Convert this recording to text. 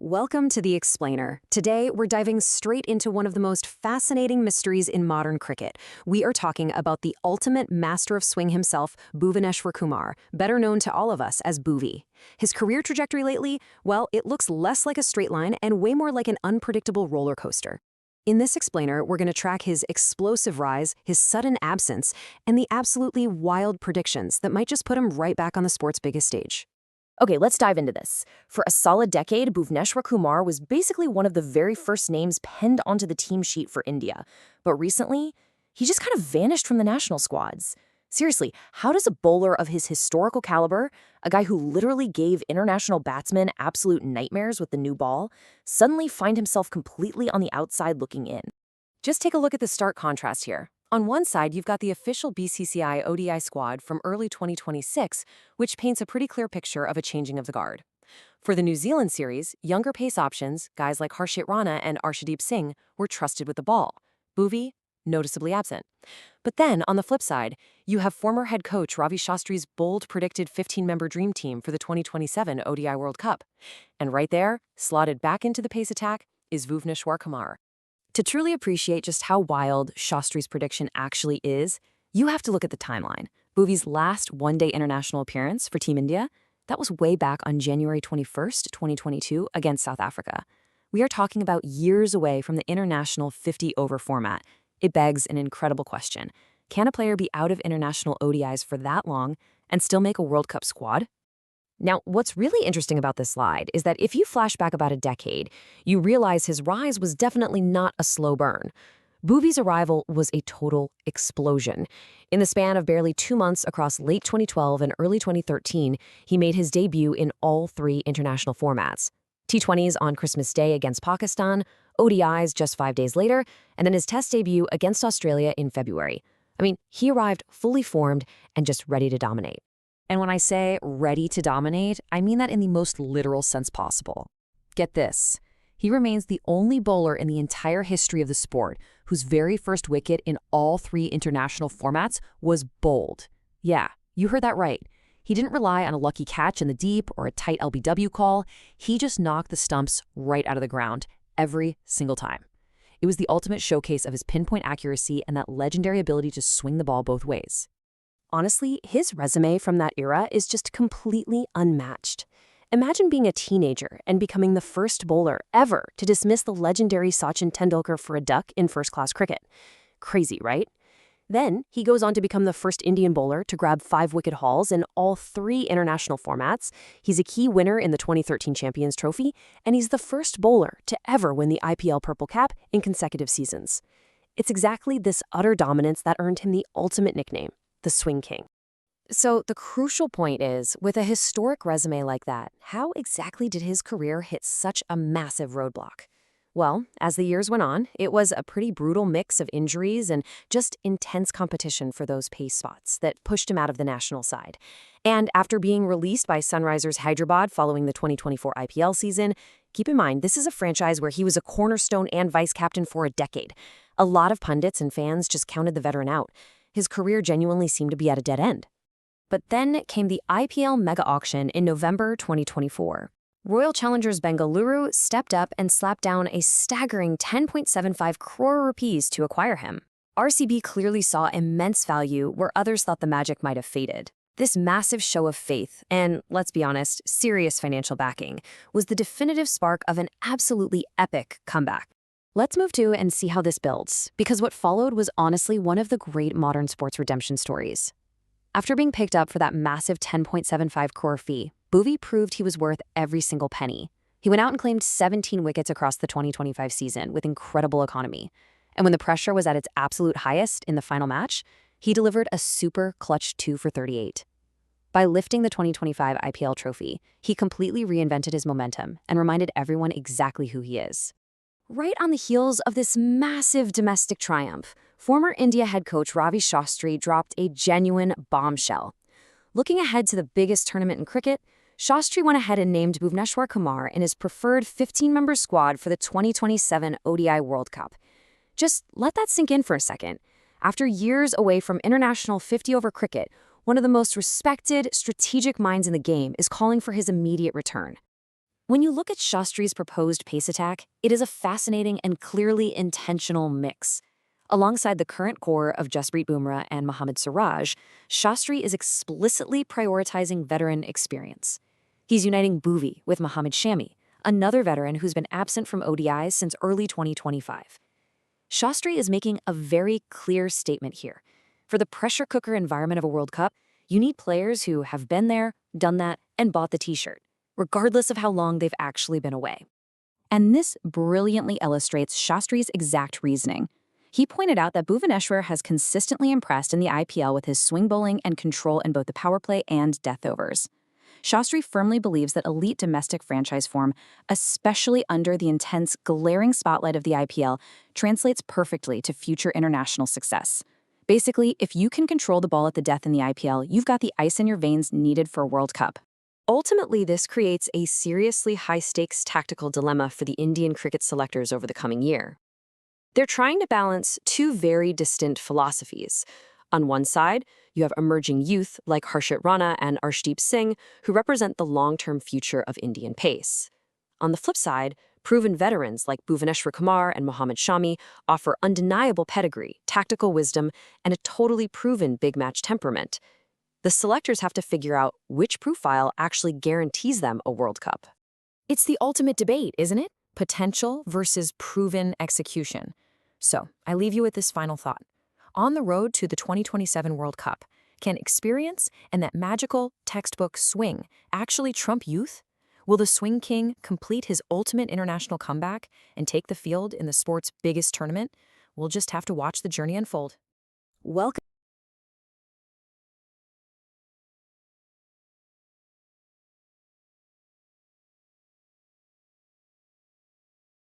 Welcome to The Explainer. Today, we're diving straight into one of the most fascinating mysteries in modern cricket. We are talking about the ultimate master of swing himself, Bhuvneshwar Kumar, better known to all of us as Bhuvi. His career trajectory lately, well, it looks less like a straight line and way more like an unpredictable roller coaster. In this explainer, we're going to track his explosive rise, his sudden absence, and the absolutely wild predictions that might just put him right back on the sport's biggest stage. Okay, let's dive into this. For a solid decade, Bhuvneshwar Kumar was basically one of the very first names penned onto the team sheet for India. But recently, he just kind of vanished from the national squads. Seriously, how does a bowler of his historical caliber, a guy who literally gave international batsmen absolute nightmares with the new ball, suddenly find himself completely on the outside looking in? Just take a look at the stark contrast here. On one side, you've got the official BCCI ODI squad from early 2026, which paints a pretty clear picture of a changing of the guard. For the New Zealand series, younger pace options, guys like Harshit Rana and Arshdeep Singh, were trusted with the ball. Bhuvi, noticeably absent. But then, on the flip side, you have former head coach Ravi Shastri's bold predicted 15-member dream team for the 2027 ODI World Cup. And right there, slotted back into the pace attack, is Bhuvneshwar Kumar. To truly appreciate just how wild Shastri's prediction actually is, you have to look at the timeline. Bhuvi's last one-day international appearance for Team India, that was way back on January 21st, 2022, against South Africa. We are talking about years away from the international 50-over format. It begs an incredible question. Can a player be out of international ODIs for that long and still make a World Cup squad? Now, what's really interesting about this slide is that if you flash back about a decade, you realize his rise was definitely not a slow burn. Bhuvi's arrival was a total explosion. In the span of barely 2 months across late 2012 and early 2013, he made his debut in all 3 international formats. T20s on Christmas Day against Pakistan, ODIs just 5 days later, and then his test debut against Australia in February. I mean, he arrived fully formed and just ready to dominate. And when I say ready to dominate, I mean that in the most literal sense possible. Get this. He remains the only bowler in the entire history of the sport whose very first wicket in all 3 international formats was bowled. Yeah, you heard that right. He didn't rely on a lucky catch in the deep or a tight LBW call. He just knocked the stumps right out of the ground every single time. It was the ultimate showcase of his pinpoint accuracy and that legendary ability to swing the ball both ways. Honestly, his resume from that era is just completely unmatched. Imagine being a teenager and becoming the first bowler ever to dismiss the legendary Sachin Tendulkar for a duck in first-class cricket. Crazy, right? Then, he goes on to become the first Indian bowler to grab 5 wicket hauls in all 3 international formats. He's a key winner in the 2013 Champions Trophy, and he's the first bowler to ever win the IPL Purple Cap in consecutive seasons. It's exactly this utter dominance that earned him the ultimate nickname, the Swing King. So the crucial point is, with a historic resume like that, how exactly did his career hit such a massive roadblock? Well, as the years went on, it was a pretty brutal mix of injuries and just intense competition for those pace spots that pushed him out of the national side. And after being released by Sunrisers Hyderabad following the 2024 IPL season, keep in mind, this is a franchise where he was a cornerstone and vice-captain for a decade. A lot of pundits and fans just counted the veteran out. His career genuinely seemed to be at a dead end. But then came the IPL mega auction in November 2024. Royal Challengers Bengaluru stepped up and slapped down a staggering 10.75 crore rupees to acquire him. RCB clearly saw immense value where others thought the magic might have faded. This massive show of faith, and let's be honest, serious financial backing, was the definitive spark of an absolutely epic comeback. Let's move to and see how this builds, because what followed was honestly one of the great modern sports redemption stories. After being picked up for that massive 10.75 crore fee, Bhuvi proved he was worth every single penny. He went out and claimed 17 wickets across the 2025 season with incredible economy. And when the pressure was at its absolute highest in the final match, he delivered a super clutch 2 for 38. By lifting the 2025 IPL trophy, he completely reinvented his momentum and reminded everyone exactly who he is. Right on the heels of this massive domestic triumph, former India head coach Ravi Shastri dropped a genuine bombshell. Looking ahead to the biggest tournament in cricket, Shastri went ahead and named Bhuvneshwar Kumar in his preferred 15-member squad for the 2027 ODI World Cup. Just let that sink in for a second. After years away from international 50-over cricket, one of the most respected, strategic minds in the game is calling for his immediate return. When you look at Shastri's proposed pace attack, it is a fascinating and clearly intentional mix. Alongside the current core of Jasprit Bumrah and Mohammad Siraj, Shastri is explicitly prioritizing veteran experience. He's uniting Bhuvi with Mohammad Shami, another veteran who's been absent from ODIs since early 2025. Shastri is making a very clear statement here. For the pressure cooker environment of a World Cup, you need players who have been there, done that, and bought the t-shirt, regardless of how long they've actually been away. And this brilliantly illustrates Shastri's exact reasoning. He pointed out that Bhuvneshwar has consistently impressed in the IPL with his swing bowling and control in both the power play and death overs. Shastri firmly believes that elite domestic franchise form, especially under the intense, glaring spotlight of the IPL, translates perfectly to future international success. Basically, if you can control the ball at the death in the IPL, you've got the ice in your veins needed for a World Cup. Ultimately, this creates a seriously high-stakes tactical dilemma for the Indian cricket selectors over the coming year. They're trying to balance two very distinct philosophies. On one side, you have emerging youth like Harshit Rana and Arshdeep Singh, who represent the long-term future of Indian pace. On the flip side, proven veterans like Bhuvneshwar Kumar and Mohammad Shami offer undeniable pedigree, tactical wisdom, and a totally proven big match temperament. The selectors have to figure out which profile actually guarantees them a World Cup. It's the ultimate debate, isn't it? Potential versus proven execution. So, I leave you with this final thought. On the road to the 2027 World Cup, can experience and that magical textbook swing actually trump youth? Will the Swing King complete his ultimate international comeback and take the field in the sport's biggest tournament? We'll just have to watch the journey unfold. Welcome.